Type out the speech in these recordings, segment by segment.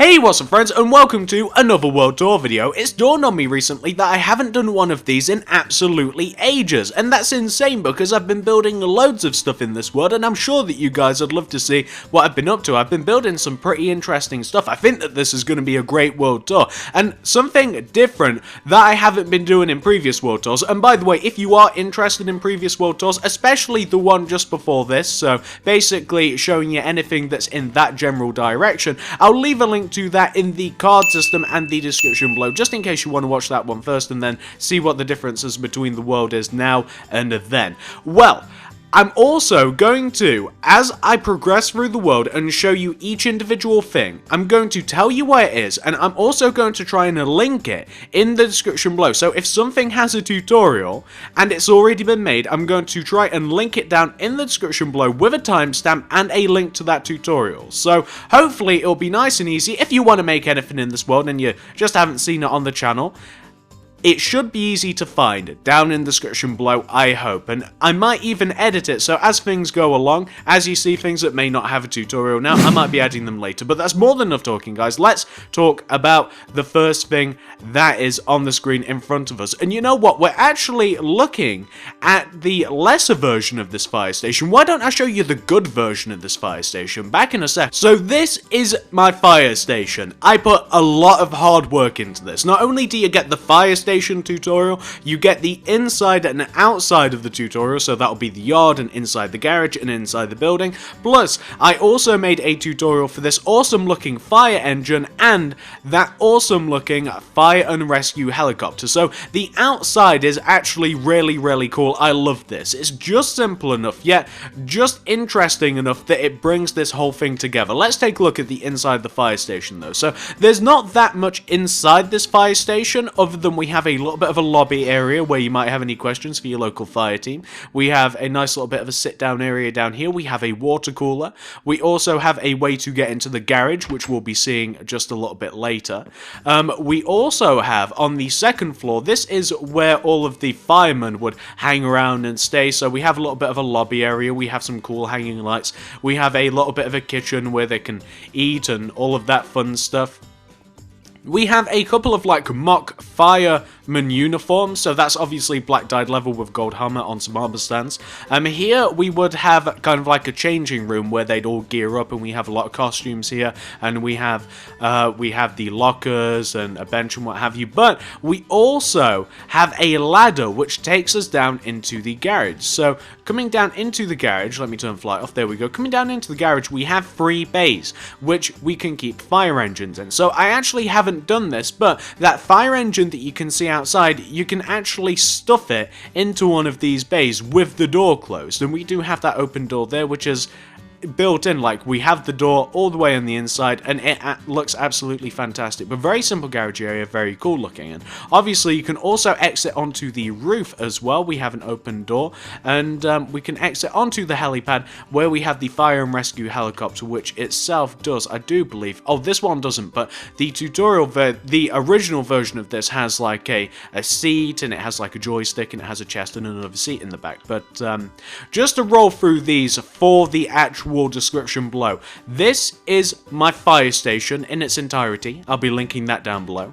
Hey, what's up friends, and welcome to another World Tour video. It's dawned on me recently that I haven't done one of these in absolutely ages, and that's insane because I've been building loads of stuff in this world, and I'm sure that you guys would love to see what I've been up to. I've been building some pretty interesting stuff. I think that this is going to be a great World Tour, and something different that I haven't been doing in previous World Tours. And by the way, if you are interested in previous World Tours, especially the one just before this, so basically showing you anything that's in that general direction, I'll leave a link to that in the card system and the description below, just in case you want to watch that one first and then see what the differences between the world is now and then. Well, I'm also going to, as I progress through the world and show you each individual thing, I'm going to tell you where it is, and I'm also going to try and link it in the description below. So if something has a tutorial and it's already been made, I'm going to try and link it down in the description below with a timestamp and a link to that tutorial. So hopefully it'll be nice and easy. If you want to make anything in this world and you just haven't seen it on the channel, it should be easy to find down in the description below, I hope, and I might even edit it, so as things go along, as you see things that may not have a tutorial now, I might be adding them later, but that's more than enough talking, guys. Let's talk about the first thing that is on the screen in front of us, and you know what, we're actually looking at the lesser version of this fire station. Why don't I show you the good version of this fire station? Back in a sec. So this is my fire station. I put a lot of hard work into this. Not only do you get the fire station tutorial, you get the inside and outside of the tutorial, so that'll be the yard and inside the garage and inside the building. Plus, I also made a tutorial for this awesome looking fire engine and that awesome looking fire and rescue helicopter. So the outside is actually really cool. I love this. It's just simple enough, yet just interesting enough that it brings this whole thing together. Let's take a look at the inside of the fire station though. So there's not that much inside this fire station other than we have a little bit of a lobby area where you might have any questions for your local fire team. We have a nice little bit of a sit down area down here. We have a water cooler. We also have a way to get into the garage, which we'll be seeing just a little bit later. We also have on the second floor, this is where all of the firemen would hang around and stay. So we have a little bit of a lobby area. We have some cool hanging lights. We have a little bit of a kitchen where they can eat and all of that fun stuff. We have a couple of like mock fireman uniforms, so that's obviously black dyed leather with gold helmet on some armor stands. Here we would have kind of like a changing room where they'd all gear up, and we have a lot of costumes here, and we have the lockers and a bench and what have you. But we also have a ladder which takes us down into the garage. So coming down into the garage, let me turn the flight off. There we go. Coming down into the garage, we have 3 bays which we can keep fire engines in. So I actually haven't done this, but that fire engine that you can see outside, you can actually stuff it into one of these bays with the door closed, and we do have that open door there, which is built in. Like, we have the door all the way on the inside, and it looks absolutely fantastic. But very simple garage area, very cool looking. And obviously you can also exit onto the roof as well. We have an open door, and we can exit onto the helipad where we have the fire and rescue helicopter, which itself does, I do believe, oh, this one doesn't, but the tutorial, the original version of this has like a seat, and it has like a joystick, and it has a chest and another seat in the back. But just to roll through these for the actual description below. This is my fire station in its entirety. I'll be linking that down below.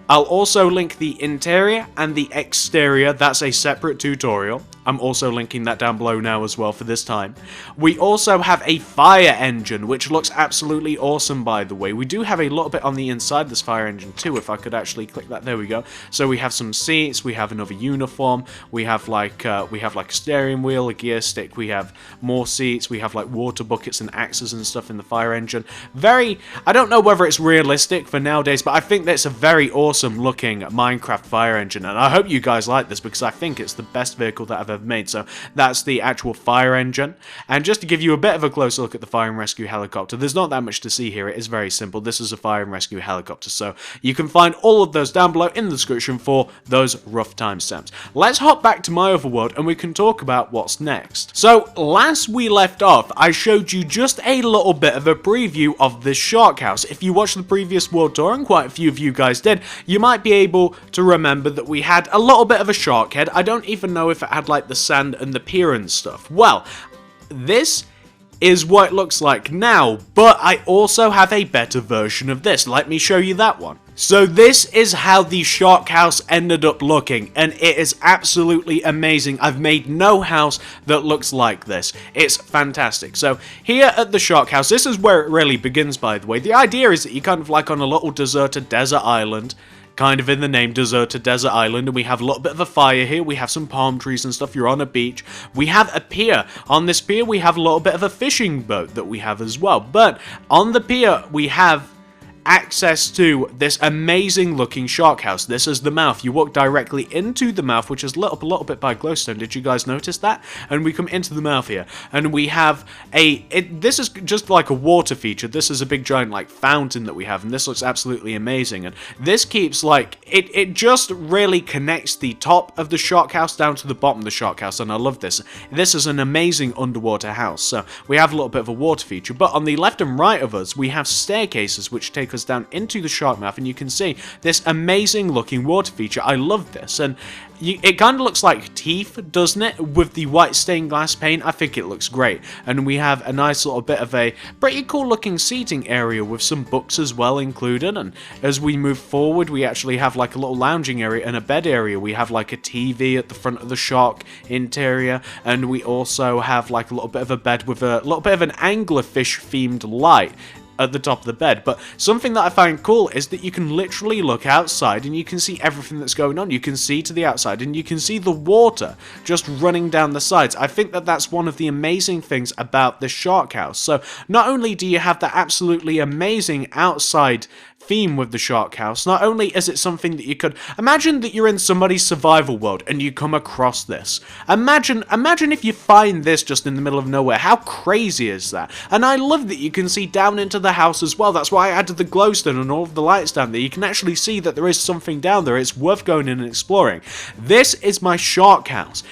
I'll also link the interior and the exterior. That's a separate tutorial. I'm also linking that down below now as well for this time. We also have a fire engine, which looks absolutely awesome, by the way. We do have a little bit on the inside of this fire engine too, if I could actually click that. There we go. So we have some seats, we have another uniform, we have like a steering wheel, a gear stick, we have more seats, we have like water buckets and axes and stuff in the fire engine. I don't know whether it's realistic for nowadays, but I think that's a very awesome looking Minecraft fire engine, and I hope you guys like this because I think it's the best vehicle that I've ever made. So that's the actual fire engine, and just to give you a bit of a closer look at the fire and rescue helicopter, there's not that much to see here. It is very simple. This is a fire and rescue helicopter, so you can find all of those down below in the description for those rough timestamps. Let's hop back to my overworld and we can talk about what's next. So last we left off, I showed you just a little bit of a preview of this shark house. If you watched the previous world tour, and quite a few of you guys did, you might be able to remember that we had a little bit of a shark head. I don't even know if it had like the sand and the pier and stuff. Well, this is what it looks like now, but I also have a better version of this. Let me show you that one. So this is how the Shark House ended up looking, and it is absolutely amazing. I've made no house that looks like this. It's fantastic. So here at the Shark House, this is where it really begins, by the way. The idea is that you're kind of like on a little deserted desert island, kind of in the name, deserted desert island, and we have a little bit of a fire here. We have some palm trees and stuff. You're on a beach. We have a pier. On this pier, we have a little bit of a fishing boat that we have as well. But on the pier, we have access to this amazing looking shark house. This is the mouth. You walk directly into the mouth, which is lit up a little bit by glowstone. Did you guys notice that? And we come into the mouth here, and we have this is just like a water feature. This is a big giant like fountain that we have, and this looks absolutely amazing. And this keeps like it just really connects the top of the shark house down to the bottom of the shark house, and I love this. This is an amazing underwater house. So we have a little bit of a water feature, but on the left and right of us, we have staircases which take us down into the shark mouth, and you can see this amazing looking water feature. I love this, and it kind of looks like teeth, doesn't it, with the white stained glass paint? I think it looks great. And we have a nice little bit of a pretty cool looking seating area with some books as well included, and as we move forward, we actually have like a little lounging area and a bed area. We have like a TV at the front of the shark interior, and we also have like a little bit of a bed with a little bit of an anglerfish themed light at the top of the bed. But something that I find cool is that you can literally look outside and you can see everything that's going on. You can see to the outside and you can see the water just running down the sides. I think that that's one of the amazing things about the Shark House. So not only do you have the absolutely amazing outside theme with the Shark House, not only is it something that you could imagine that you're in somebody's survival world and you come across this. Imagine if you find this just in the middle of nowhere. How crazy is that? And I love that you can see down into the house as well. That's why I added the glowstone and all of the lights down there. You can actually see that there is something down there. It's worth going in and exploring. This is my Shark House.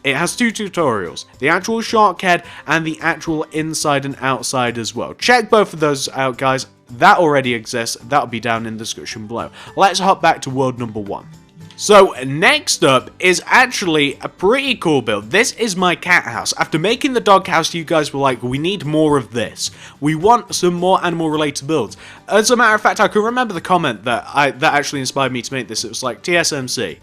It has two tutorials, the actual shark head and the actual inside and outside as well. Check both of those out, guys. That already exists. That'll be down in the description below. Let's hop back to world number 1. So next up is actually a pretty cool build. This is my cat house. After making the dog house, you guys were like, we need more of this. We want some more animal related builds. As a matter of fact, I can remember the comment that actually inspired me to make this. It was like, TSMC,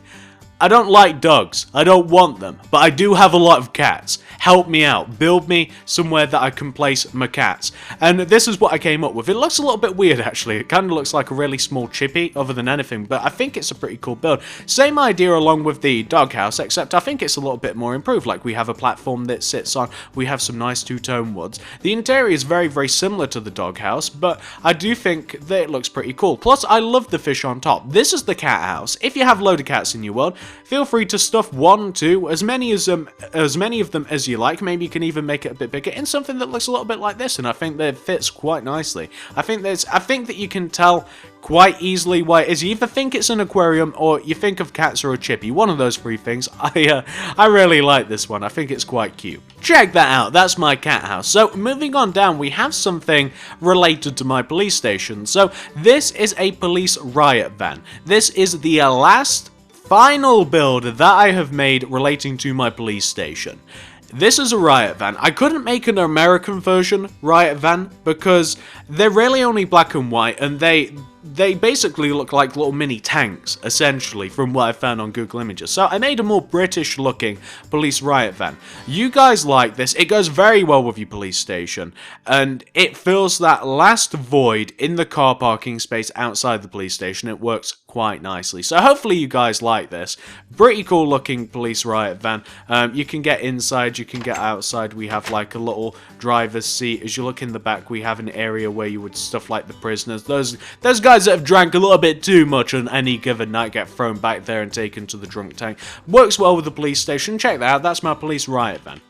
I don't like dogs, I don't want them, but I do have a lot of cats. Help me out, build me somewhere that I can place my cats. And this is what I came up with. It looks a little bit weird actually, it kind of looks like a really small chippy other than anything, but I think it's a pretty cool build. Same idea along with the doghouse, except I think it's a little bit more improved. Like we have a platform that sits on, we have some nice two-tone woods. The interior is very, very similar to the doghouse, but I do think that it looks pretty cool. Plus, I love the fish on top. This is the cat house. If you have a load of cats in your world, feel free to stuff 1, 2, as many of them as you like. Maybe you can even make it a bit bigger in something that looks a little bit like this, and I think that it fits quite nicely. I think that you can tell quite easily why it is. You either think it's an aquarium or you think of cats or a chippy. One of those three things. I really like this one. I think it's quite cute. Check that out. That's my cat house. So moving on down, we have something related to my police station. So this is a police riot van. This is the last final build that I have made relating to my police station. This is a riot van. I couldn't make an American version riot van because they're really only black and white, and they basically look like little mini tanks, essentially, from what I found on Google Images. So I made a more British looking police riot van. You guys like this. It goes very well with your police station, and it fills that last void in the car parking space outside the police station. It works quite nicely. So hopefully you guys like this. Pretty cool looking police riot van. You can get inside, you can get outside. We have like a little driver's seat. As you look in the back, we have an area where you would stuff like the prisoners. Those guys that have drank a little bit too much on any given night get thrown back there and taken to the drunk tank. Works well with the police station. Check that out. That's my police riot van.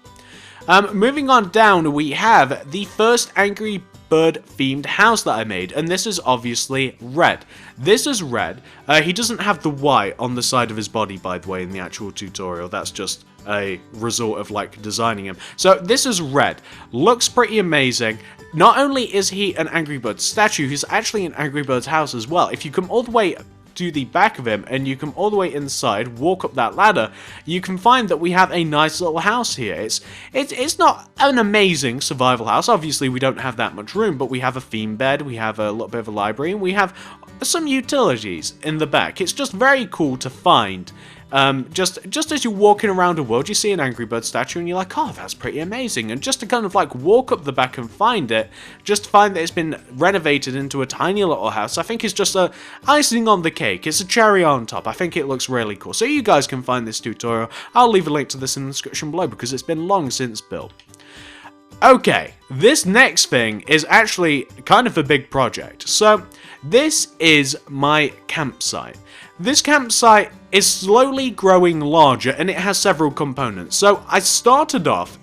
Moving on down, we have the first Angry Bird themed house that I made, and this is obviously red. This is red. He doesn't have the white on the side of his body, by the way, in the actual tutorial. That's just a result of like designing him. So this is red. Looks pretty amazing. Not only is he an Angry Bird statue, he's actually an Angry Birds house as well. If you come all the way to the back of him and you come all the way inside, walk up that ladder, you can find that we have a nice little house here. It's not an amazing survival house. Obviously, we don't have that much room, but we have a theme bed, we have a little bit of a library, and we have some utilities in the back. It's just very cool to find. Just as you're walking around a world, you see an Angry Bird statue and you're like, oh, that's pretty amazing. And just to kind of like walk up the back and find it, just to find that it's been renovated into a tiny little house, I think is just a icing on the cake. It's a cherry on top. I think it looks really cool. So you guys can find this tutorial. I'll leave a link to this in the description below because it's been long since built. Okay, this next thing is actually kind of a big project. So this is my campsite. This campsite is slowly growing larger and it has several components. So I started off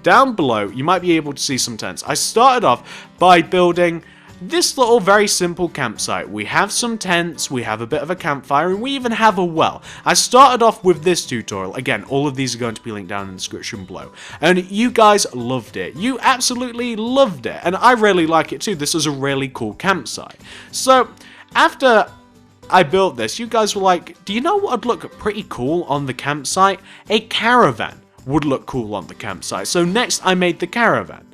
down below, you might be able to see some tents. I started off by building this little very simple campsite. We have some tents, we have a bit of a campfire, and we even have a well. I started off with this tutorial. Again, all of these are going to be linked down in the description below. And you guys loved it. You absolutely loved it. And I really like it too. This is a really cool campsite. So, after I built this, you guys were like, do you know what would look pretty cool on the campsite? A caravan would look cool on the campsite. So next I made the caravan.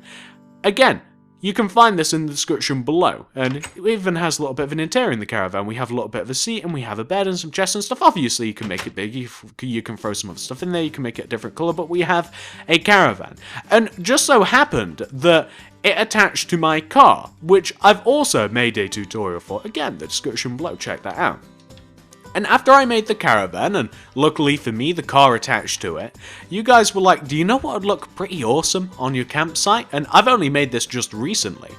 Again, you can find this in the description below, and it even has a little bit of an interior in the caravan. We have a little bit of a seat, and we have a bed and some chests and stuff. Obviously, you can make it big, you can throw some other stuff in there, you can make it a different colour, but we have a caravan. And just so happened that it attached to my car, which I've also made a tutorial for. Again, the description below, check that out. And after I made the caravan, and luckily for me, the car attached to it, you guys were like, do you know what would look pretty awesome on your campsite? And I've only made this just recently.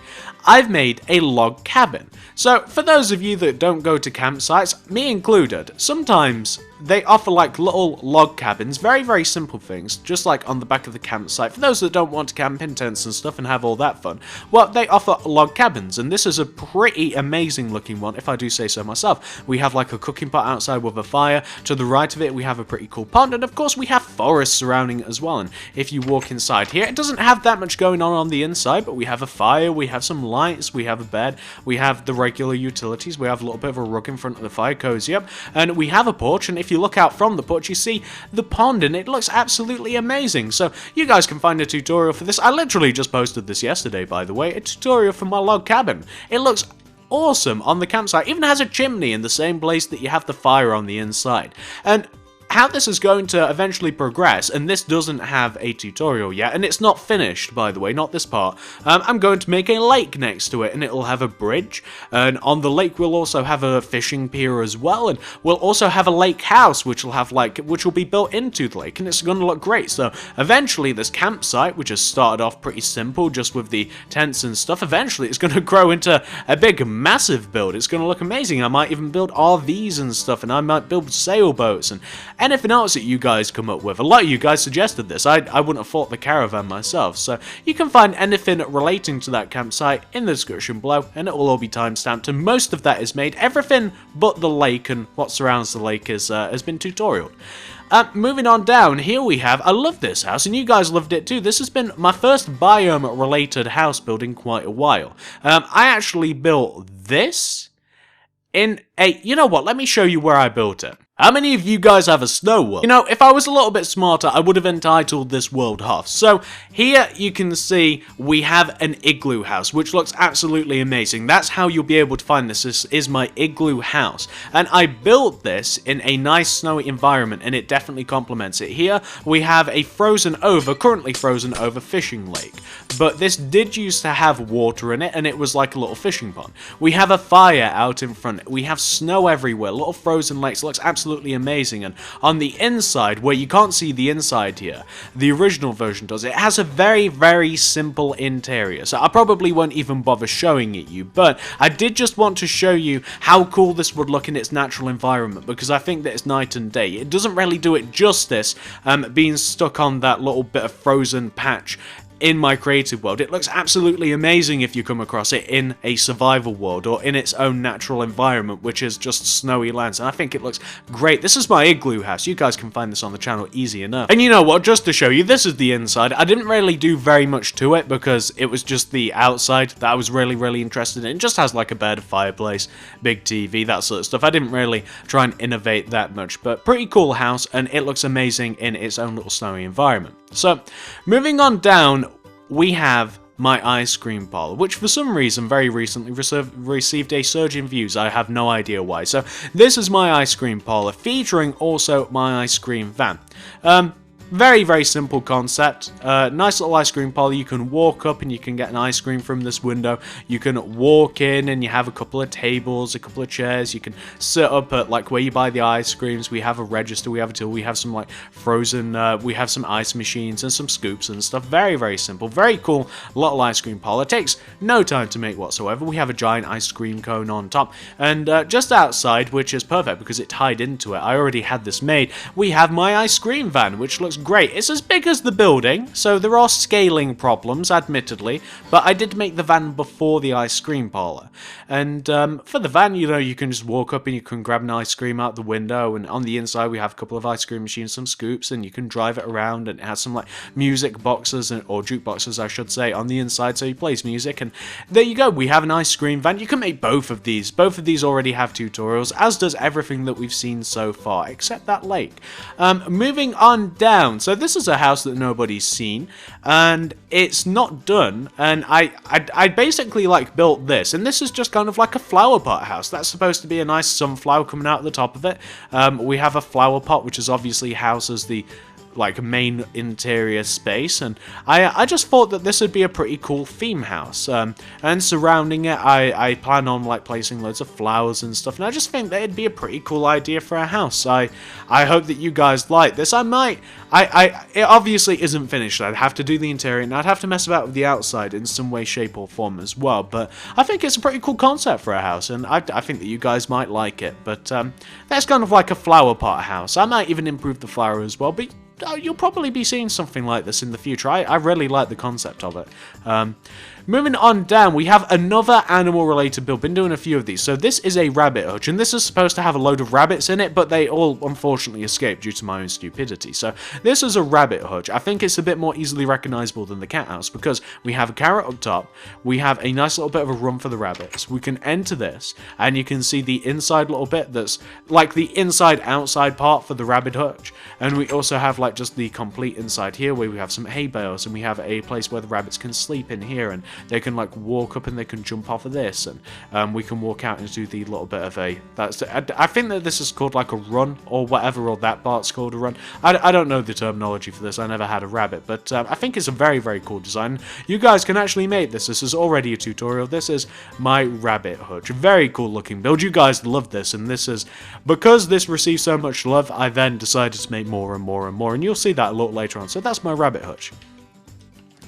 I've made a log cabin. So, for those of you that don't go to campsites, me included, sometimes they offer like little log cabins, very, very simple things, just like on the back of the campsite. For those that don't want to camp in tents and stuff and have all that fun, well, they offer log cabins, and this is a pretty amazing looking one, if I do say so myself. We have like a cooking pot outside with a fire. To the right of it, we have a pretty cool pond, and of course, we have forests surrounding it as well. And if you walk inside here, it doesn't have that much going on the inside, but we have a fire, we have some lights, we have a bed, we have the regular utilities, we have a little bit of a rug in front of the fire, cozy up, and we have a porch, and if you look out from the porch, you see the pond, and it looks absolutely amazing. So you guys can find a tutorial for this. I literally just posted this yesterday, by the way, a tutorial for my log cabin. It looks awesome on the campsite. It even has a chimney in the same place that you have the fire on the inside. And how this is going to eventually progress, and this doesn't have a tutorial yet, and it's not finished, by the way, not this part. I'm going to make a lake next to it, and it'll have a bridge, and on the lake we'll also have a fishing pier as well, and we'll also have a lake house, which will be built into the lake, and it's going to look great. So eventually this campsite, which has started off pretty simple, just with the tents and stuff, eventually it's going to grow into a big, massive build. It's going to look amazing. I might even build RVs and stuff, and I might build sailboats, and anything else that you guys come up with. A lot of you guys suggested this. I wouldn't have thought the caravan myself. So you can find anything relating to that campsite in the description below, and it will all be timestamped, and most of that is made. Everything but the lake and what surrounds the lake has been tutorialed. Moving on down, here we have, I love this house, and you guys loved it too. This has been my first biome-related house build in quite a while. I actually built this in a, you know what, let me show you where I built it. How many of you guys have a snow world? You know, if I was a little bit smarter, I would have entitled this world House. So, here you can see we have an Igloo House, which looks absolutely amazing. That's how you'll be able to find this. This is my Igloo House. And I built this in a nice snowy environment, and it definitely complements it. Here, we have a currently frozen over fishing lake. But this did used to have water in it, and it was like a little fishing pond. We have a fire out in front. We have snow everywhere, little frozen lakes. It looks absolutely amazing. And on the inside, where you can't see the inside here, the original version does, it has a very, very simple interior. So I probably won't even bother showing it you, but I did just want to show you how cool this would look in its natural environment, because I think that it's night and day. It doesn't really do it justice, being stuck on that little bit of frozen patch. in my creative world. It looks absolutely amazing if you come across it in a survival world or in its own natural environment, which is just snowy lands, and I think it looks great. This is my Igloo House. You guys can find this on the channel easy enough. And you know what, just to show you, this is the inside. I didn't really do very much to it because it was just the outside that I was really interested in. It just has like a bed, a fireplace, big TV, that sort of stuff. I didn't really try and innovate that much, but pretty cool house, and it looks amazing in its own little snowy environment. So, moving on down, we have my ice cream parlor, which for some reason very recently received a surge in views. I have no idea why. So this is my ice cream parlor, featuring also my ice cream van. Very simple concept. Nice little ice cream parlor. You can walk up and you can get an ice cream from this window. You can walk in and you have a couple of tables, a couple of chairs. You can sit up at like where you buy the ice creams. We have a register, we have a till, we have some like frozen, we have some ice machines and some scoops and stuff. Very simple, very cool little ice cream parlor. It takes no time to make whatsoever. We have a giant ice cream cone on top, and just outside, which is perfect because it tied into it, I already had this made, we have my ice cream van, which looks great. It's as big as the building, so there are scaling problems, admittedly, but I did make the van before the ice cream parlor. And for the van, you know, you can just walk up and you can grab an ice cream out the window, and on the inside we have a couple of ice cream machines, some scoops, and you can drive it around, and it has some like music boxes, or jukeboxes I should say, on the inside, so he plays music, and there you go, we have an ice cream van. You can make both of these. Both of these already have tutorials, as does everything that we've seen so far, except that lake. Moving on down, so this is a house that nobody's seen, and it's not done, and I basically like built this, and this is just kind of like a flower pot house. That's supposed to be a nice sunflower coming out of the top of it. We have a flower pot, which is obviously houses the like main interior space, and I just thought that this would be a pretty cool theme house, and surrounding it I plan on like placing loads of flowers and stuff, and I just think that it'd be a pretty cool idea for a house. I hope that you guys like this. It obviously isn't finished. I'd have to do the interior and I'd have to mess about with the outside in some way, shape or form as well, but I think it's a pretty cool concept for a house, and I think that you guys might like it. But that's kind of like a flower pot house. I might even improve the flower as well, but you'll probably be seeing something like this in the future. I really like the concept of it. Moving on down, we have another animal-related build. Been doing a few of these. So this is a rabbit hutch, and this is supposed to have a load of rabbits in it, but they all unfortunately escaped due to my own stupidity. So this is a rabbit hutch. I think it's a bit more easily recognizable than the cat house because we have a carrot up top. We have a nice little bit of a run for the rabbits. We can enter this, and you can see the inside little bit that's like the inside-outside part for the rabbit hutch. And we also have like just the complete inside here where we have some hay bales, and we have a place where the rabbits can sleep in here, and they can like walk up and they can jump off of this, and we can walk out and do the little bit of a, I think that this is called like a run or whatever, or that part's called a run. I don't know the terminology for this. I never had a rabbit, but I think it's a very cool design. You guys can actually make this. This is already a tutorial. This is my rabbit hutch. Very cool looking build. You guys love this, and this is because this received so much love, I then decided to make more and more, and you'll see that a lot later on. So that's my rabbit hutch.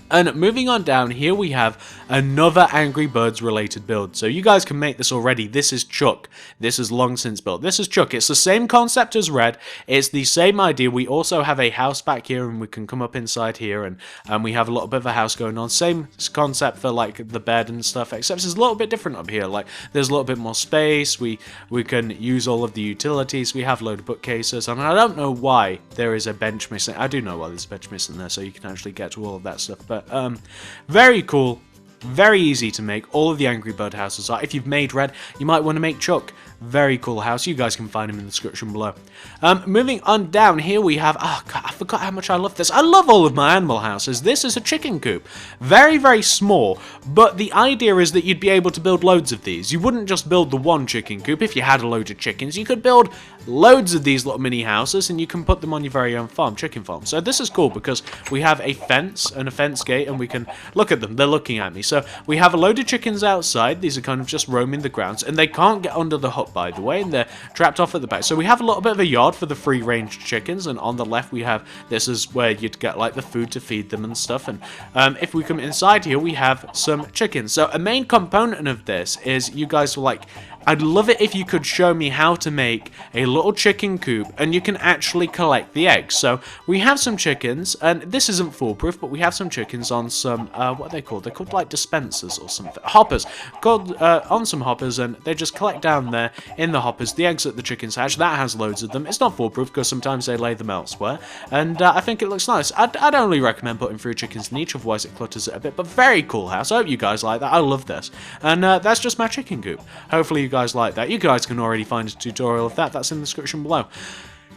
And moving on down, here we have another Angry Birds related build. So you guys can make this already. This is Chuck. This is long since built. This is Chuck. It's the same concept as Red. It's the same idea. We also have a house back here, and we can come up inside here, and we have a little bit of a house going on. Same concept for like the bed and stuff, except it's a little bit different up here. Like there's a little bit more space. We can use all of the utilities. We have a load of bookcases, and I don't know why there is a bench missing. I do know why there's a bench missing there, so you can actually get to all of that stuff. But very cool, very easy to make. All of the Angry Bird houses are. If you've made Red, you might want to make Chuck. Very cool house. You guys can find him in the description below. Moving on down, here we have, oh god, I forgot how much I love this. I love all of my animal houses. This is a chicken coop. Very small, but the idea is that you'd be able to build loads of these. You wouldn't just build the one chicken coop. If you had a load of chickens, you could build loads of these little mini houses, and you can put them on your very own farm, chicken farm. So this is cool because we have a fence and a fence gate, and we can look at them. They're looking at me. So we have a load of chickens outside. These are kind of just roaming the grounds, and they can't get under the hut, by the way, and they're trapped off at the back. So we have a little bit of a yard for the free-range chickens, and on the left we have, this is where you'd get like the food to feed them and stuff. And if we come inside here, we have some chickens. So a main component of this is, you guys will like, I'd love it if you could show me how to make a little chicken coop, and you can actually collect the eggs. So we have some chickens, and this isn't foolproof, but we have some chickens on some, what are they called? They're called like dispensers or something. Hoppers. Called, on some hoppers, and they just collect down there in the hoppers the eggs that the chickens hatch. That has loads of them. It's not foolproof because sometimes they lay them elsewhere, and I think it looks nice. I'd only recommend putting 3 chickens in each, otherwise it clutters it a bit, but very cool house. I hope you guys like that. I love this. And that's just my chicken coop. Hopefully you guys like that. You guys can already find a tutorial of that. That's in the description below.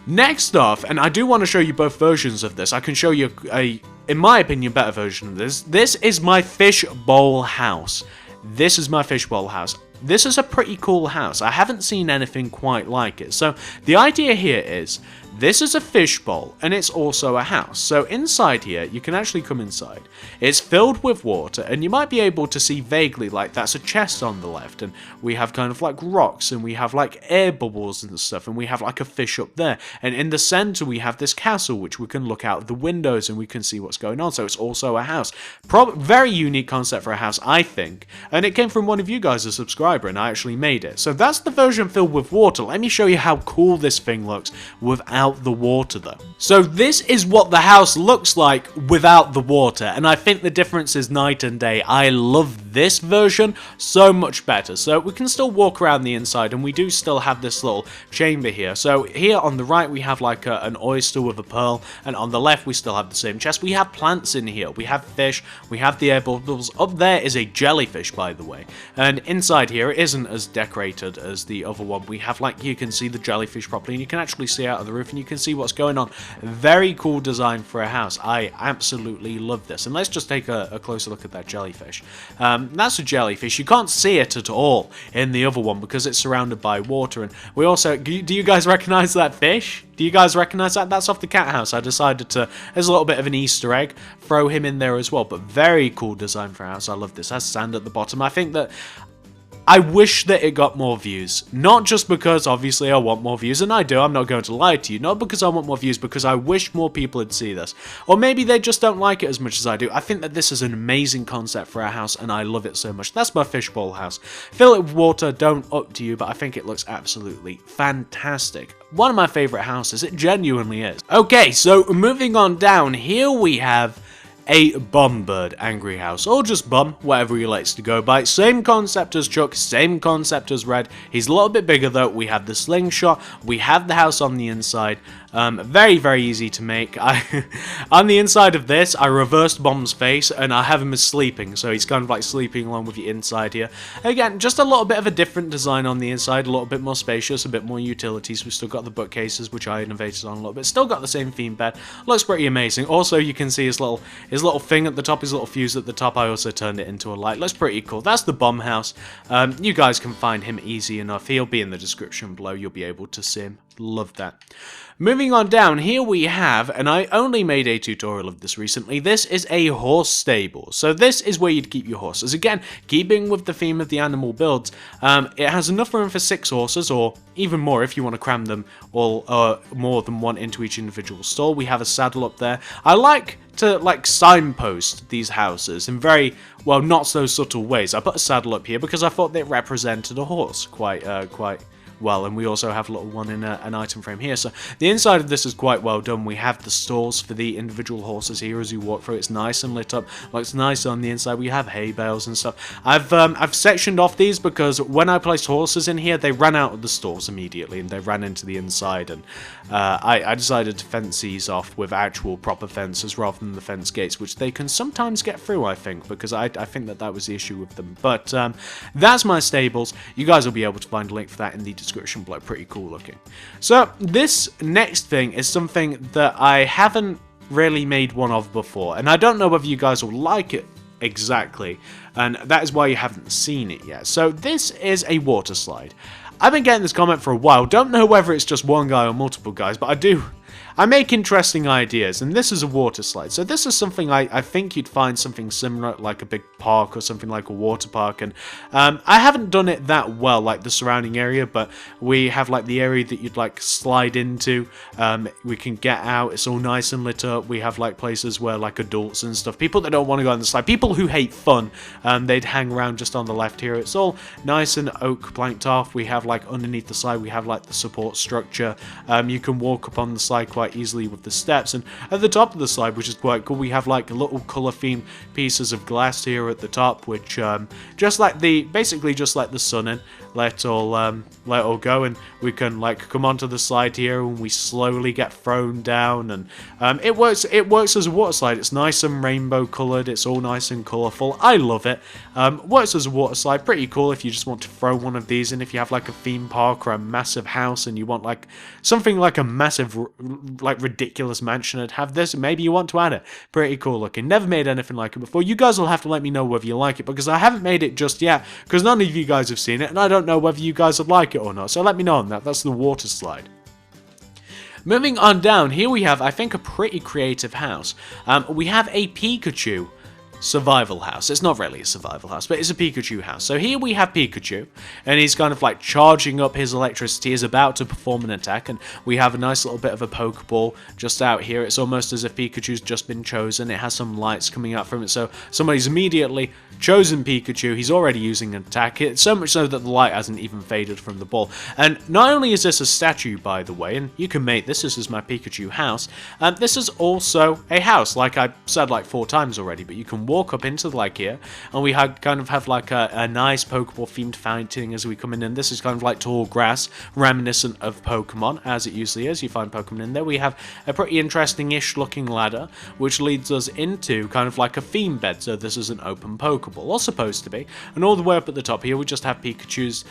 Next off, and I do want to show you both versions of this. I can show you a, in my opinion, better version of this. This is my fish bowl house. This is my fish bowl house. This is a pretty cool house. I haven't seen anything quite like it. So the idea here is, this is a fishbowl, and it's also a house. So inside here, you can actually come inside. It's filled with water, and you might be able to see vaguely, like, that's a chest on the left, and we have kind of like rocks, and we have like air bubbles and stuff, and we have like a fish up there. And in the center, we have this castle, which we can look out of the windows, and we can see what's going on. So it's also a house. Very unique concept for a house, I think. And it came from one of you guys, a subscriber, and I actually made it. So that's the version filled with water. Let me show you how cool this thing looks without the water though. So this is what the house looks like without the water, and I think the difference is night and day. I love this version so much better. So we can still walk around the inside, and we do still have this little chamber here. So here on the right we have like an oyster with a pearl, and on the left we still have the same chest. We have plants in here, we have fish, we have the air bubbles. Up there is a jellyfish, by the way, and inside here it isn't as decorated as the other one. We have, like, you can see the jellyfish properly, and you can actually see out of the roof, and you can see what's going on. Very cool design for a house. I absolutely love this. And let's just take a closer look at that jellyfish. That's a jellyfish. You can't see it at all in the other one because it's surrounded by water. And we also, do you guys recognize that fish? Do you guys recognize that? That's off the cat house. I decided to, there's a little bit of an Easter egg, throw him in there as well. But very cool design for a house. I love this. It has sand at the bottom. I think that I wish that it got more views. Not just because, obviously, I want more views, and I do, I'm not going to lie to you. Not because I want more views, because I wish more people would see this. Or maybe they just don't like it as much as I do. I think that this is an amazing concept for a house, and I love it so much. That's my fishbowl house. Fill it with water, don't up to you, but I think it looks absolutely fantastic. One of my favourite houses, it genuinely is. Okay, so moving on down, here we have a bum bird angry house, or just bum, whatever he likes to go by. Same concept as Chuck, same concept as Red. He's a little bit bigger though. We have the slingshot, we have the house on the inside. Very, very easy to make. On the inside of this, I reversed Bomb's face, and I have him as sleeping, so he's kind of like sleeping along with the inside here. Again, just a little bit of a different design on the inside, a little bit more spacious, a bit more utilities. We've still got the bookcases, which I innovated on a little bit. Still got the same theme bed. Looks pretty amazing. Also, you can see his little thing at the top, his little fuse at the top. I also turned it into a light. Looks pretty cool. That's the Bomb house. You guys can find him easy enough. He'll be in the description below. You'll be able to see him. Love that. Moving on down, here we have, and I only made a tutorial of this recently, this is a horse stable. So this is where you'd keep your horses. Again, keeping with the theme of the animal builds, it has enough room for 6 horses, or even more if you want to cram them all, more than one into each individual stall. We have a saddle up there. I like to signpost these houses in very, well, not so subtle ways. I put a saddle up here because I thought they represented a horse quite well, and we also have a little one in an item frame here. So the inside of this is quite well done. We have the stalls for the individual horses here as you walk through. It's nice and lit up, looks nice on the inside. We have hay bales and stuff. I've sectioned off these because when I placed horses in here, they ran out of the stalls immediately and they ran into the inside, and I decided to fence these off with actual proper fences rather than the fence gates, which they can sometimes get through, I think, because I think that was the issue with them. But that's my stables. You guys will be able to find a link for that in the description below. Pretty cool looking. So this next thing is something that I haven't really made one of before, and I don't know whether you guys will like it exactly, and that is why you haven't seen it yet. So this is a water slide. I've been getting this comment for a while. Don't know whether it's just one guy or multiple guys, but I make interesting ideas, and this is a water slide. So this is something I think you'd find something similar, like a big park or something like a water park. And I haven't done it that well, like the surrounding area, but we have like the area that you'd like slide into. We can get out. It's all nice and lit up. We have like places where like adults and stuff, people that don't want to go on the slide, people who hate fun, they'd hang around just on the left here. It's all nice and oak planked off. We have like underneath the slide, we have like the support structure. You can walk up on the slide quite easily with the steps, and at the top of the slide, which is quite cool, we have like little color themed pieces of glass here at the top, which basically just let the sun in, let all go, and we can like come onto the slide here, and we slowly get thrown down, and it works as a water slide. It's nice and rainbow colored, it's all nice and colorful. I love it. Works as a water slide, pretty cool if you just want to throw one of these in, if you have like a theme park or a massive house and you want like something like a massive like ridiculous mansion and have this, maybe you want to add it. Pretty cool looking. Never made anything like it before. You guys will have to let me know whether you like it, because I haven't made it just yet, because none of you guys have seen it, and I don't know whether you guys would like it or not, so let me know on that. That's the water slide. Moving on down, here we have, I think, a pretty creative house. We have a Pikachu survival house. It's not really a survival house, but it's a Pikachu house. So here we have Pikachu, and he's kind of like charging up his electricity. He's about to perform an attack, and we have a nice little bit of a Pokeball just out here. It's almost as if Pikachu's just been chosen. It has some lights coming out from it, so somebody's immediately chosen Pikachu. He's already using an attack. It's so much so that the light hasn't even faded from the ball. And not only is this a statue, by the way, and you can make this is my Pikachu house, this is also a house, like I said like 4 times already, but you can walk up into like here, and we kind of have like a nice Pokeball themed fountain as we come in, and this is kind of like tall grass, reminiscent of Pokemon, as it usually is. You find Pokemon in there. We have a pretty interesting-ish looking ladder, which leads us into kind of like a theme bed, so this is an open Pokeball, or supposed to be, and all the way up at the top here we just have Pikachu's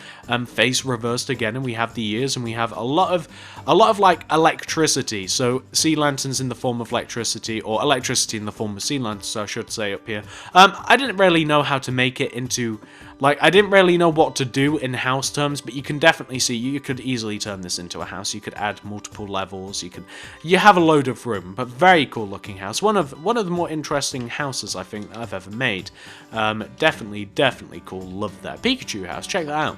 face reversed again, and we have the ears, and we have a lot of like electricity, so sea lanterns in the form of electricity, or electricity in the form of sea lanterns, I should say, up here. I didn't really know how to make it into, like, I didn't really know what to do in house terms, but you can definitely see you could easily turn this into a house. You could add multiple levels. You have a load of room, but very cool looking house. One of the more interesting houses I think I've ever made. Definitely cool. Love that Pikachu house. Check that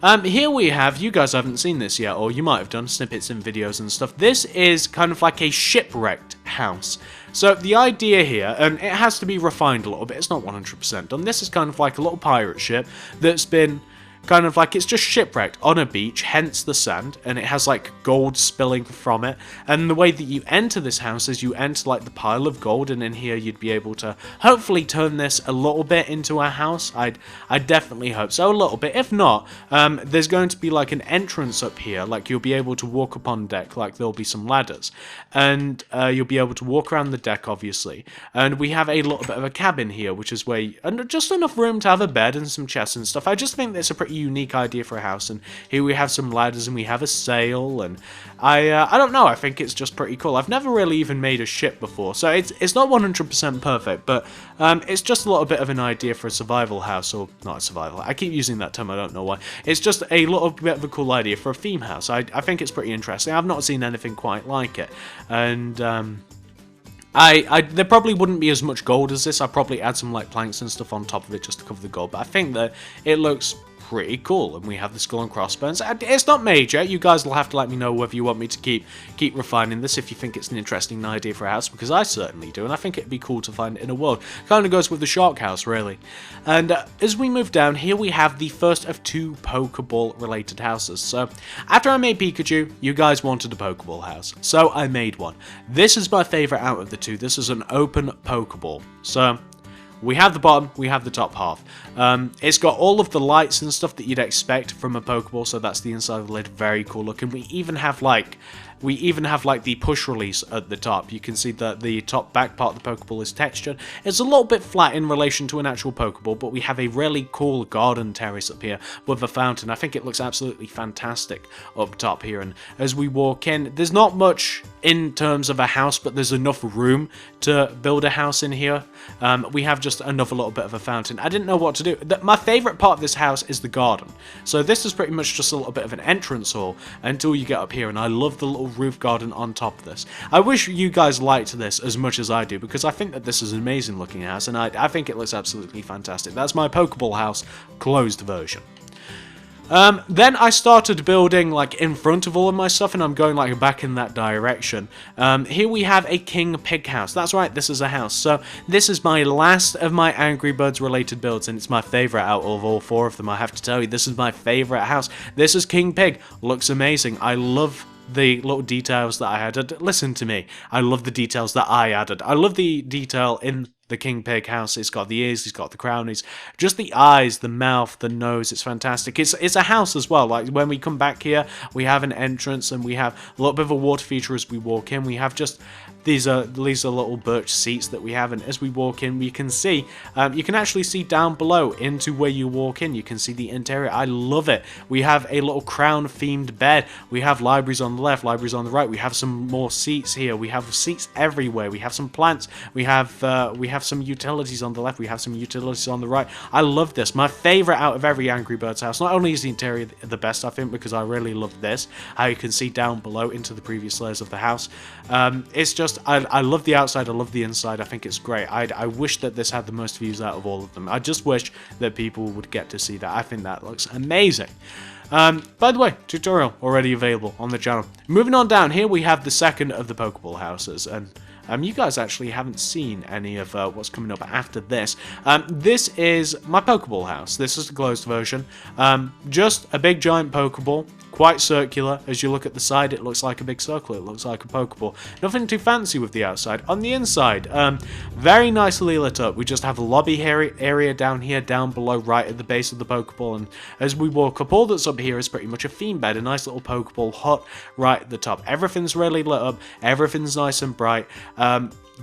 out. Here we have, you guys haven't seen this yet, or you might have done snippets in videos and stuff. This is kind of like a shipwrecked house. So the idea here, and it has to be refined a little bit, it's not 100% done. This is kind of like a little pirate ship that's been kind of like, it's just shipwrecked on a beach, hence the sand, and it has like gold spilling from it. And the way that you enter this house is you enter like the pile of gold, and in here you'd be able to hopefully turn this a little bit into a house. I definitely hope so, a little bit. If not, there's going to be like an entrance up here, like you'll be able to walk up on deck, like there'll be some ladders, and you'll be able to walk around the deck, obviously. And we have a little bit of a cabin here, which is where and just enough room to have a bed and some chests and stuff. I just think that's a pretty unique idea for a house, and here we have some ladders, and we have a sail, and I don't know, I think it's just pretty cool. I've never really even made a ship before, so it's not 100% perfect, but it's just a little bit of an idea for a survival house, or not a survival, I keep using that term, I don't know why. It's just a little bit of a cool idea for a theme house. I think it's pretty interesting. I've not seen anything quite like it, and there probably wouldn't be as much gold as this. I'd probably add some like planks and stuff on top of it just to cover the gold, but I think that it looks pretty cool. And we have the skull and crossbones. It's not major. You guys will have to let me know whether you want me to keep refining this, if you think it's an interesting idea for a house, because I certainly do, and I think it'd be cool to find it in a world. Kind of goes with the shark house, really. And as we move down, here we have the first of 2 Pokeball related houses. So after I made Pikachu, you guys wanted a Pokeball house, so I made one. This is my favorite out of the 2. This is an open Pokeball. So we have the bottom, we have the top half. It's got all of the lights and stuff that you'd expect from a Pokeball, so that's the inside of the lid, very cool looking. We even have like the push release at the top. You can see that the top back part of the Pokeball is textured. It's a little bit flat in relation to an actual Pokeball, but we have a really cool garden terrace up here with a fountain. I think it looks absolutely fantastic up top here, and as we walk in, there's not much in terms of a house, but there's enough room to build a house in here. We have just another little bit of a fountain. I didn't know what to do. My favourite part of this house is the garden. So this is pretty much just a little bit of an entrance hall until you get up here, and I love the little little roof garden on top of this. I wish you guys liked this as much as I do, because I think that this is an amazing looking house, and I think it looks absolutely fantastic. That's my Pokeball house closed version. Then I started building like in front of all of my stuff, and I'm going like back in that direction. Here we have a King Pig house. That's right, this is a house. So this is my last of my Angry Birds related builds, and it's my favorite out of all 4 of them. I have to tell you, this is my favorite house. This is King Pig. Looks amazing. I love the little details that I added. Listen to me. I love the details that I added. I love the detail in the King Pig house. It's got the ears, he's got the crown, he's just the eyes, the mouth, the nose. It's fantastic. It's a house as well. Like when we come back here, we have an entrance and we have a little bit of a water feature as we walk in. We have just these are little birch seats that we have, and as we walk in, we can see you can actually see down below into where you walk in. You can see the interior. I love it. We have a little crown themed bed. We have libraries on the left, libraries on the right. We have some more seats here. We have seats everywhere. We have some plants. We have some utilities on the left. We have some utilities on the right. I love this. My favorite out of every Angry Birds house. Not only is the interior the best, I think, because I really love this, how you can see down below into the previous layers of the house. It's just, I love the outside. I love the inside. I think it's great. I wish that this had the most views out of all of them. I just wish that people would get to see that. I think that looks amazing. By the way, tutorial already available on the channel. Moving on down, here we have the second of the Pokeball houses, and you guys actually haven't seen any of what's coming up after this. This is my Pokeball house. This is the closed version. Just a big giant Pokeball, quite circular. As you look at the side, it looks like a big circle. It looks like a Pokeball. Nothing too fancy with the outside. On the inside, very nicely lit up. We just have a lobby area down here, down below, right at the base of the Pokeball. And as we walk up, all that's up here is pretty much a theme bed, a nice little Pokeball hut right at the top. Everything's really lit up. Everything's nice and bright.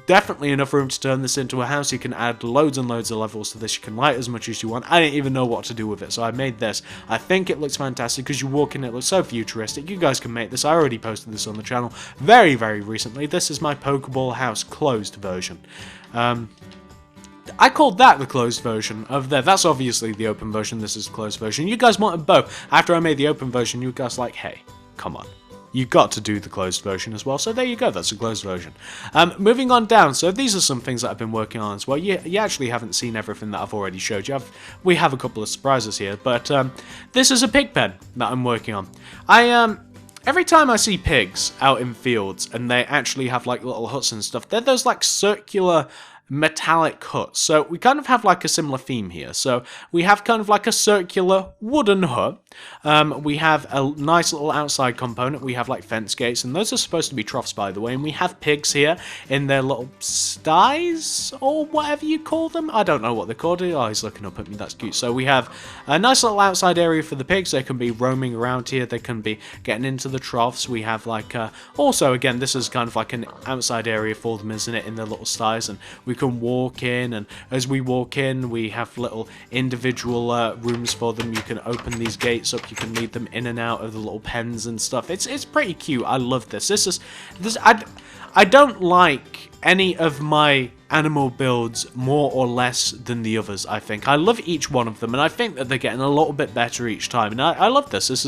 Definitely enough room to turn this into a house. You can add loads and loads of levels to this. You can light as much as you want. I didn't even know what to do with it, so I made this. I think it looks fantastic because you walk in, it looks so futuristic. You guys can make this. I already posted this on the channel very, very recently. This is my Pokeball house closed version. I called that the closed version of there. That's obviously the open version. This is the closed version. You guys wanted both. After I made the open version, you guys like, hey, come on. You got to do the closed version as well, so there you go, that's a closed version. Moving on down, so these are some things that I've been working on as well. You actually haven't seen everything that I've already showed you. We have a couple of surprises here, but this is a pig pen that I'm working on. Every time I see pigs out in fields and they actually have like little huts and stuff, they're those like circular metallic huts. So we kind of have like a similar theme here. So we have kind of like a circular wooden hut. We have a nice little outside component. We have like fence gates, and those are supposed to be troughs, by the way. And we have pigs here in their little sties, or whatever you call them. I don't know what they're called. Oh, he's looking up at me. That's cute. So we have a nice little outside area for the pigs. They can be roaming around here. They can be getting into the troughs. We have like also, again, this is kind of like an outside area for them, isn't it, in their little sties, and we can walk in, and as we walk in, we have little individual rooms for them. You can open these gates up, you can lead them in and out of the little pens and stuff. It's pretty cute. I love this. I don't like any of my animal builds more or less than the others, I think. I love each one of them, and I think that they're getting a little bit better each time, and I love this. This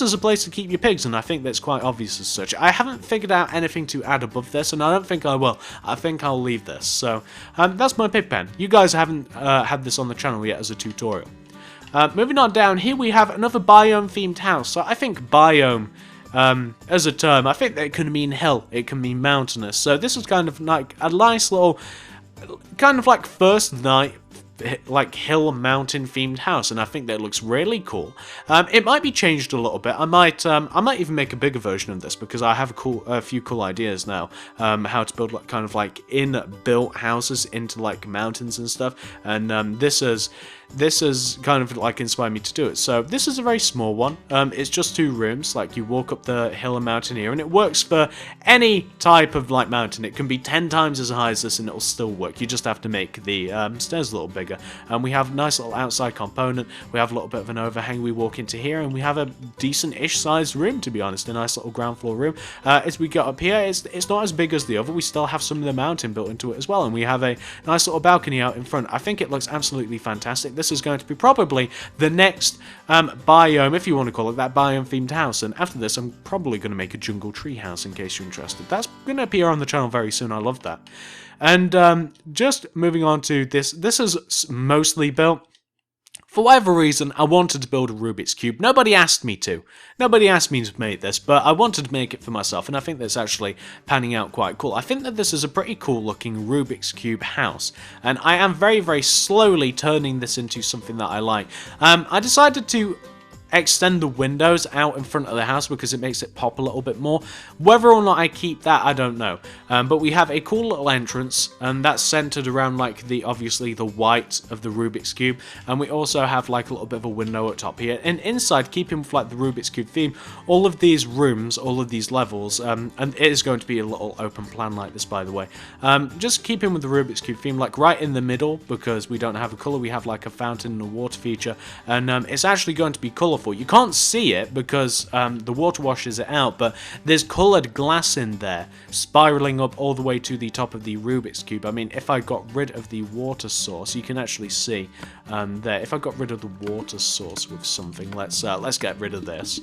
is a place to keep your pigs, and I think that's quite obvious as such. I haven't figured out anything to add above this, and I don't think I will. I think I'll leave this. So, that's my pig pen. You guys haven't had this on the channel yet as a tutorial. Moving on down, here we have another biome-themed house. So I think biome, as a term, I think that it can mean hill, it can mean mountainous. So this is kind of like a nice little, kind of like first night, like hill mountain themed house, and I think that looks really cool. It might be changed a little bit. I might even make a bigger version of this, because I have a few cool ideas now, how to build like, kind of like in-built houses into like mountains and stuff, and this has kind of like inspired me to do it. So this is a very small one. It's just 2 rooms. Like you walk up the hill and mountain here, and it works for any type of like mountain. It can be 10 times as high as this, and it'll still work. You just have to make the stairs a little bigger. And we have a nice little outside component. We have a little bit of an overhang. We walk into here, and we have a decent-ish sized room, to be honest. A nice little ground floor room. As we get up here, it's not as big as the other. We still have some of the mountain built into it as well, and we have a nice little balcony out in front. I think it looks absolutely fantastic. this is going to be probably the next biome, if you want to call it that, biome-themed house. And after this, I'm probably going to make a jungle tree house, in case you're interested. That's going to appear on the channel very soon. I love that. And just moving on to this. This is mostly built. For whatever reason, I wanted to build a Rubik's Cube. Nobody asked me to. Nobody asked me to make this, but I wanted to make it for myself, and I think that's actually panning out quite cool. I think that this is a pretty cool looking Rubik's Cube house, and I am very, very slowly turning this into something that I like. I decided to extend the windows out in front of the house because it makes it pop a little bit more. Whether or not I keep that, I don't know. But we have a cool little entrance, and that's centered around like obviously the white of the Rubik's Cube, and we also have like a little bit of a window at top here. And inside, keeping with like the Rubik's Cube theme, all of these rooms, all of these levels, and it is going to be a little open plan like this, by the way. Just keeping with the Rubik's Cube theme, like right in the middle, because we don't have a color, we have like a fountain and a water feature, and it's actually going to be colorful. You can't see it because the water washes it out, but there's coloured glass in there, spiralling up all the way to the top of the Rubik's Cube. I mean, if I got rid of the water source, you can actually see there. If I got rid of the water source with something, let's get rid of this.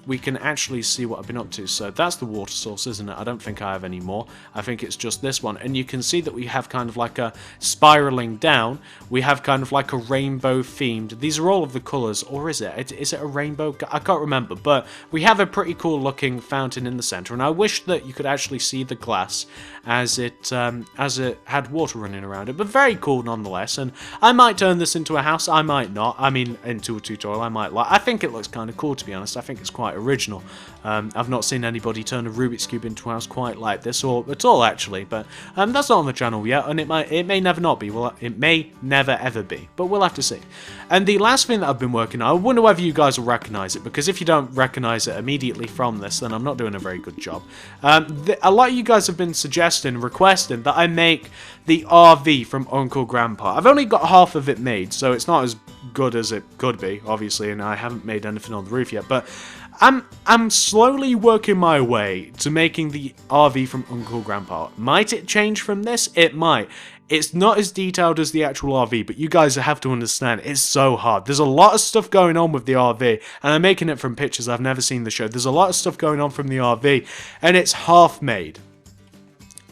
We can actually see what I've been up to. So that's the water source, isn't it? I don't think I have any more. I think it's just this one. And you can see that we have kind of like a spiraling down. We have kind of like a rainbow themed. These are all of the colours, or is it? Is it a rainbow? I can't remember, but we have a pretty cool looking fountain in the center, and I wish that you could actually see the glass as it had water running around it, but very cool nonetheless. And I might turn this into a house, I might not. I mean, into a tutorial, I might like. I think it looks kind of cool, to be honest. I think it's quite original. I've not seen anybody turn a Rubik's Cube into a house quite like this, or at all actually, but that's not on the channel yet, and it may never not be. Well, it may never ever be, but we'll have to see. And the last thing that I've been working on, I wonder whether you guys will recognize it, because if you don't recognize it immediately from this, then I'm not doing a very good job. A lot of you guys have been requesting that I make the RV from Uncle Grandpa. I've only got half of it made, so it's not as good as it could be, obviously, and I haven't made anything on the roof yet, but I'm slowly working my way to making the RV from Uncle Grandpa. Might it change from this? It might. It's not as detailed as the actual RV, but you guys have to understand, it's so hard. There's a lot of stuff going on with the RV, and I'm making it from pictures. I've never seen the show. There's a lot of stuff going on from the RV, and it's half made.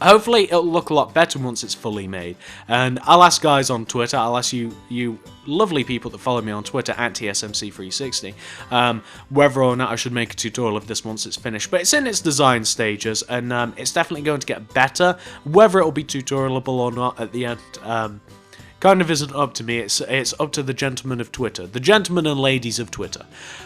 Hopefully it'll look a lot better once it's fully made, and I'll ask guys on Twitter, I'll ask you lovely people that follow me on Twitter at TSMC360, whether or not I should make a tutorial of this once it's finished. But it's in its design stages, and it's definitely going to get better. Whether it'll be tutorialable or not at the end, kind of isn't up to me. It's up to the gentlemen of Twitter, the gentlemen and ladies of Twitter.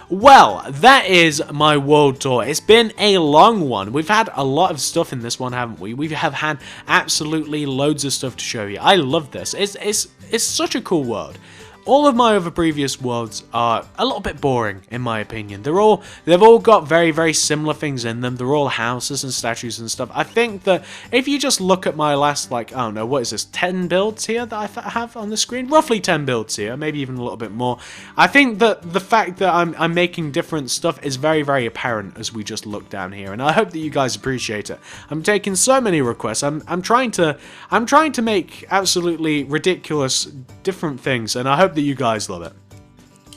Well, that is my world tour. It's been a long one. We've had a lot of stuff in this one, haven't we? We have had absolutely loads of stuff to show you. I love this. It's such a cool world. All of my other previous worlds are a little bit boring, in my opinion. They've all got very, very similar things in them. They're all houses and statues and stuff. I think that if you just look at my last, like, I don't know, what is this, 10 builds here that I have on the screen? Roughly 10 builds here, maybe even a little bit more. I think that the fact that I'm making different stuff is very, very apparent as we just look down here, and I hope that you guys appreciate it. I'm taking so many requests. I'm trying to make absolutely ridiculous different things, and I hope that you guys love it.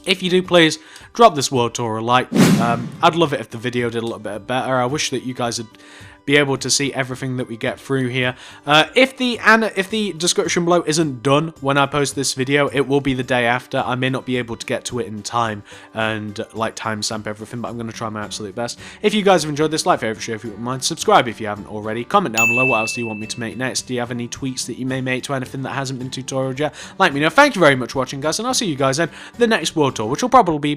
If you do, please drop this world tour a like. I'd love it if the video did a little bit better. I wish that you guys would be able to see everything that we get through here. If the description below isn't done when I post this video, it will be the day after. I may not be able to get to it in time and like timestamp everything, but I'm going to try my absolute best. If you guys have enjoyed this, like, favorite, share if you wouldn't mind, subscribe if you haven't already, comment down below what else do you want me to make next. Do you have any tweets that you may make to anything that hasn't been tutorialed yet? Let me know. Thank you very much for watching, guys, and I'll see you guys in the next world tour, which will probably